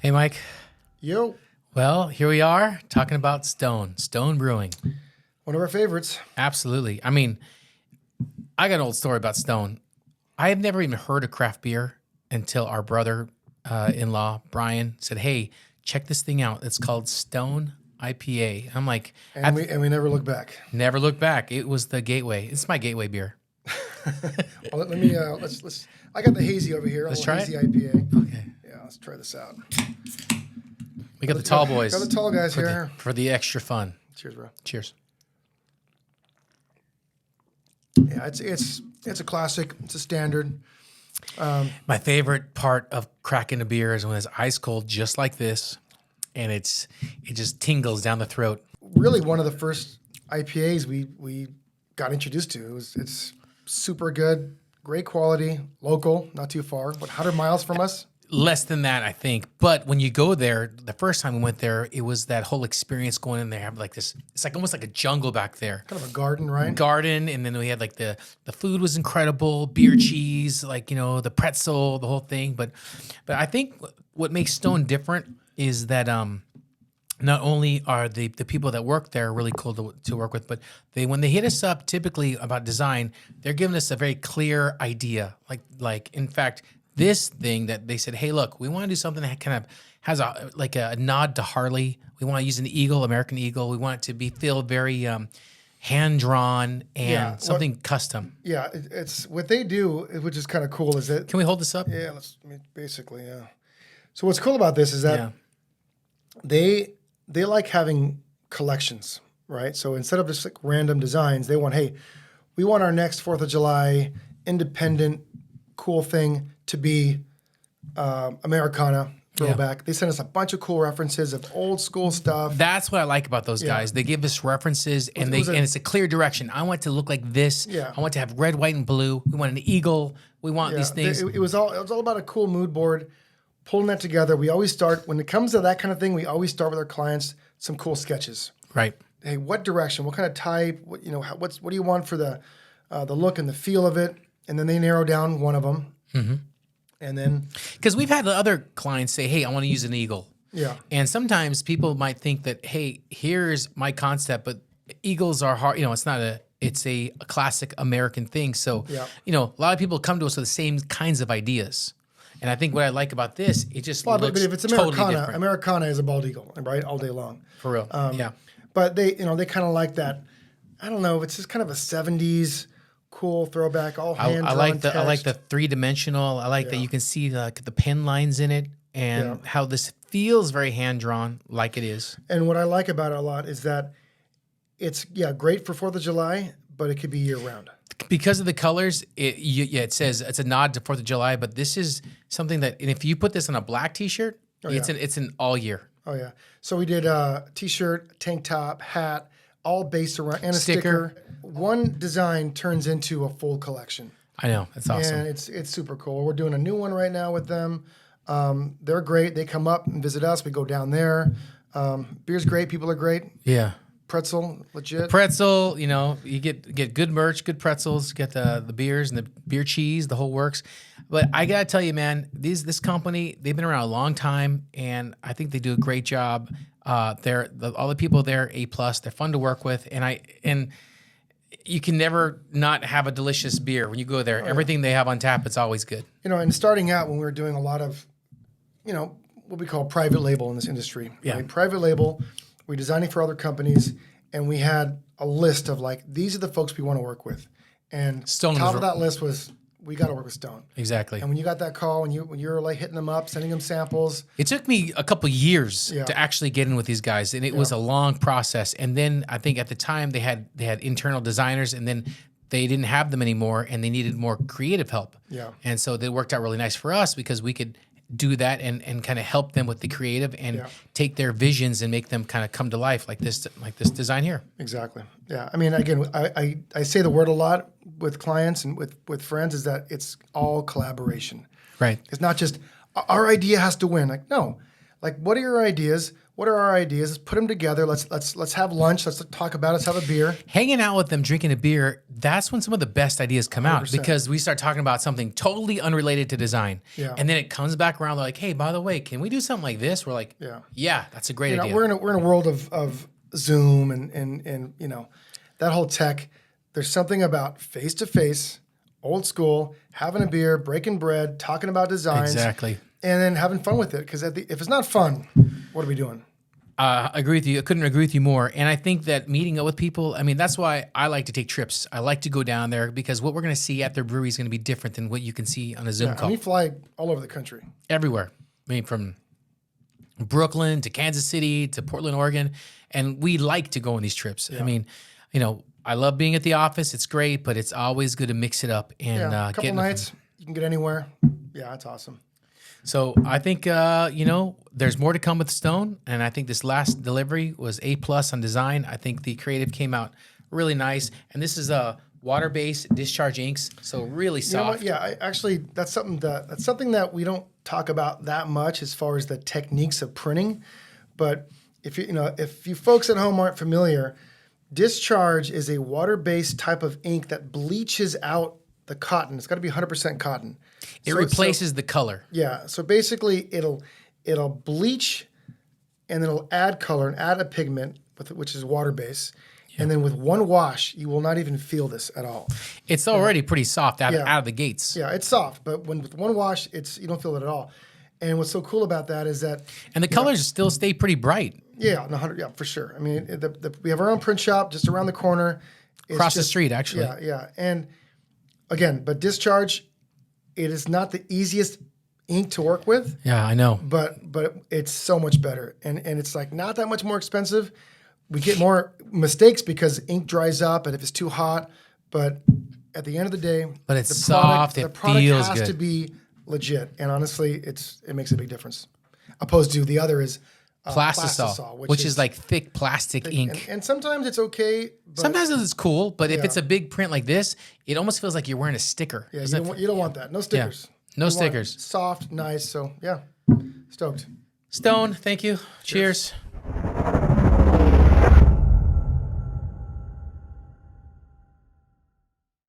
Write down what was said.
Hey, Mike. Yo, Well, here we are talking about Stone Brewing. one of our favorites. Absolutely. I mean, I got an old story about Stone. I have never even heard of craft beer until our brother-in-law, Brian, said, hey, check this thing out. It's called Stone IPA. I'm like, And we never look back. never look back. It was the gateway. It's my gateway beer. Well, let me let's. I got the hazy over here. Let's a try hazy it? IPA. Okay. Yeah, let's try this out. We got the tall boys. Got the tall guys here. For the extra fun. Cheers, bro. Cheers. Yeah, it's a classic. It's a standard. My favorite part of cracking a beer is when it's ice cold, just like this, and it just tingles down the throat. Really, one of the first IPAs we got introduced to. It's super good, great quality, local, not too far. What 100 miles from us? Less than that, I think. But when you go there, the first time we went there, it was that whole experience going in there. Have like this, it's like almost like a jungle back there. Kind of a garden, right? Garden, and then we had like the food was incredible, beer cheese, like the pretzel, the whole thing. But I think what makes Stone different is that not only are the people that work there really cool to work with, but when they hit us up typically about design, they're giving us a very clear idea. Like in fact, this thing that they said, hey, look, we want to do something that kind of has a nod to Harley. We want to use an eagle, American Eagle. We want it to feel very hand drawn and something custom. Yeah, it's what they do, which is kind of cool. Is that Can we hold this up? yeah? Basically, yeah. So what's cool about this is that they like having collections, right? So instead of just like random designs, they want, hey, we want our next 4th of July independent cool thing to be Americana throwback. They send us a bunch of cool references of old school stuff. That's what I like about those guys. They give us references, and it's a clear direction. I want it to look like this. Yeah. I want to have red, white, and blue. We want an eagle. We want these things. It was all about a cool mood board, pulling that together. We always start when it comes to that kind of thing. We always start with our clients some cool sketches. Right. Hey, what direction? What kind of type? What do you want for the look and the feel of it? And then they narrow down one of them. Mm-hmm. And then, because we've had other clients say, hey, I want to use an eagle. Yeah. And sometimes people might think that, hey, here's my concept, but eagles are hard. It's a classic American thing. So, a lot of people come to us with the same kinds of ideas. And I think what I like about this, it just looks but if it's totally Americana, different. Americana is a bald eagle, right? All day long. For real. Yeah. But they kind of like that. I don't know. It's just kind of a 70s cool throwback, all hand I like the 3-dimensional. I like that you can see the pen lines in it, and how this feels very hand drawn, like it is. And what I like about it a lot is that it's great for 4th of July, but it could be year round. Because of the colors, it says it's a nod to 4th of July, but this is something that, and if you put this on a black T-shirt, it's an all year. Oh yeah. So we did a T-shirt, tank top, hat, all based around, and a sticker. One design turns into a full collection. I know. That's awesome. And it's super cool. We're doing a new one right now with them. They're great. They come up and visit us. We go down there. Beer's great. People are great. Yeah. Pretzel, legit. Pretzel, you get good merch, good pretzels, get the beers and the beer cheese, the whole works. But I gotta tell you, man, this company, they've been around a long time, and I think they do a great job. All the people there, A+. They're fun to work with, and you can never not have a delicious beer when you go there. Everything they have on tap, it's always good. And starting out when we were doing a lot of, what we call private label in this industry. Yeah. Right? Private label. We're designing for other companies, and we had a list of these are the folks we want to work with. And Stone top of that list was, we got to work with Stone. Exactly. And when you got that call, when you're hitting them up, sending them samples. It took me a couple years to actually get in with these guys, and it was a long process. And then I think at the time they had internal designers, and then they didn't have them anymore, and they needed more creative help. Yeah. And so they worked out really nice for us because we could do that and kind of help them with the creative and take their visions and make them kind of come to life like this design here. Exactly. Yeah. I mean, again, I say the word a lot with clients and with friends is that it's all collaboration. Right. It's not just our idea has to win. No, Like, what are your ideas? What are our ideas? Let's put them together. Let's have lunch. Let's talk about it. Let's have a beer. Hanging out with them, drinking a beer, that's when some of the best ideas come out 100%. because we start talking about something totally unrelated to design. Yeah. And then it comes back around. They're like, hey, by the way, can we do something like this? We're like, yeah, that's a great idea. We're in a world of Zoom and you know, that whole tech. There's something about face to face, old school, having a beer, breaking bread, talking about designs. Exactly. And then having fun with it. Because if it's not fun, what are we doing? I agree with you. I couldn't agree with you more. And I think that meeting up with people, I mean, that's why I like to take trips. I like to go down there because what we're going to see at their brewery is going to be different than what you can see on a Zoom call. And we fly all over the country. Everywhere. I mean, from Brooklyn to Kansas City to Portland, Oregon. And we like to go on these trips. I mean, you know, I love being at the office. It's great, but it's always good to mix it up and A couple get nights, you can get anywhere. Yeah, that's awesome. So I think you know, there's more to come with Stone, and I think this last delivery was A+ on design. I think the creative came out really nice, and this is a water-based discharge inks, so really soft. You know what? Yeah, that's something that we don't talk about that much as far as the techniques of printing. But if you folks at home aren't familiar, discharge is a water-based type of ink that bleaches out the cotton. It's got to be 100% cotton. It replaces the color. Yeah. So basically, it'll bleach, and then it'll add color and add a pigment which is water based. Yeah. And then with one wash, you will not even feel this at all. It's already pretty soft out of the gates. Yeah, it's soft, but with one wash, you don't feel it at all. And what's so cool about that is that the colors still stay pretty bright. Yeah, for sure. I mean, we have our own print shop just around the corner. Across the street, actually. Yeah. And again, but discharge, it is not the easiest ink to work with. Yeah, I know. But it's so much better. And it's like not that much more expensive. We get more mistakes because ink dries up and if it's too hot. But at the end of the day, but it's soft. The product feels has good. to be legit. And honestly, it makes a big difference. Opposed to the other is Plastisol, which is like thick plastic ink. And sometimes it's okay. But sometimes it's cool, but if it's a big print like this, it almost feels like you're wearing a sticker. Yeah, you don't want that. No stickers. Yeah, no stickers. Soft, nice. So, yeah, stoked. Stone, thank you. Cheers.